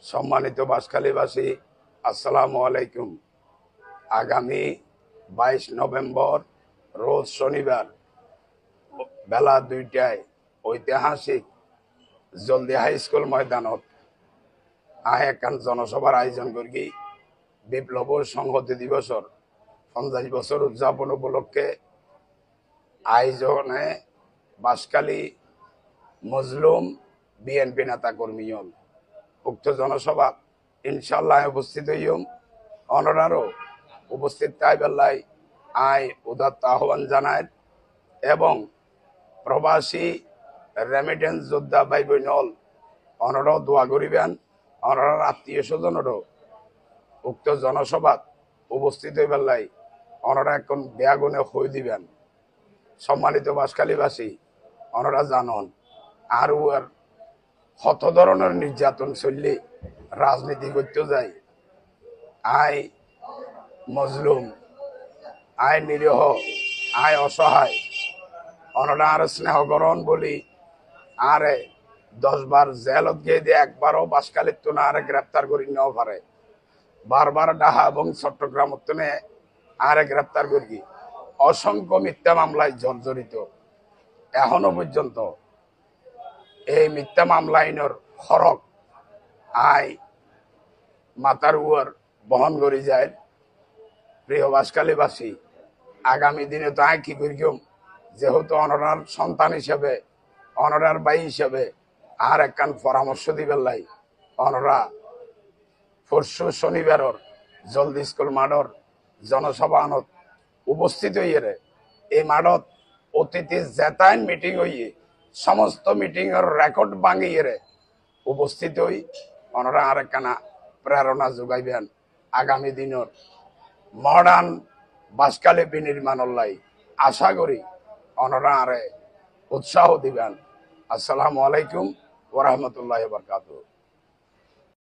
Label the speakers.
Speaker 1: সম্মানিত বাঁশখালীবাসী, আসসালামু আলাইকুম। আগামী 22 নভেম্বর রোজ শনিবার বেলা 2টায় ঐতিহাসিক জলদি হাই স্কুল ময়দানত একখান জনসভার আয়োজন করি। বিপ্লব সংহতি দিবসর 50 বছর উদযাপন উপলক্ষে আয়োজনে বাঁশখালী মজলুম বিএনপি নেতা কর্মীয়ন উক্ত জনসভা ইনশাল্লাহ উপস্থিত হইম। অনরারও উপস্থিত তাই বেলায় আই উদাত্ত আহ্বান জানায় এবং প্রবাসী রেমিটেন্স যোদ্ধা ভাই বোন অনরাও দোয়া করিবেন। অনরার আত্মীয় স্বজনেরও উক্ত জনসভা উপস্থিত হই বেলায় অনরা এখন ব্যাগুনে হই দিবেন। সম্মানিত বাঁশখালীবাসী, অনরা জানন আর কত ধরনের নির্যাতন চললে রাজনীতি করতে যায়। আই মজলুম, আই নিরীহ, আই অসহায় অনরা আর স্নেহ গ্রহণ বলি আরে 10 বার জেলত গিয়ে দিয়ে একবারও বাঁশখালীর তো না আরে গ্রেপ্তার করি নেওয়া পারে। বারবার ঢাকা এবং চট্টগ্রাম উত্তনে আরে গ্রেপ্তার করি। অসংখ্য মিথ্যা মামলায় জর্জরিত। এখনো পর্যন্ত এই মিথ্যা মামলা আইনের খরক আই মাতার উপর বহন করি যায়। প্রিয় বাঁশখালীবাসী, আগামী দিনে তো আই কি করি যেহেতু অনরার সন্তান হিসেবে, অনরার ভাই হিসেবে আর একখান পরামর্শ দিবেন লাই। অনরা পরশু শনিবারর জলদি স্কুল মাঠর জনসভা আনত উপস্থিত হইয়ে এই মাঠত অতিথি জেতাইন মিটিং হইয়ে সমস্ত মিটিং এর রেকর্ড ভাঙিয়ে উপস্থিত হই ওনারা আর একখানা প্রেরণা যোগাইবেন আগামী দিনের মডার্ন বাঁশখালী বিনির্মাণের লাই। আশা করি ওনারা আরে উৎসাহ দিবেন। আসসালামু আলাইকুম ওয়া রাহমাতুল্লাহি ওয়া বারাকাতুহু।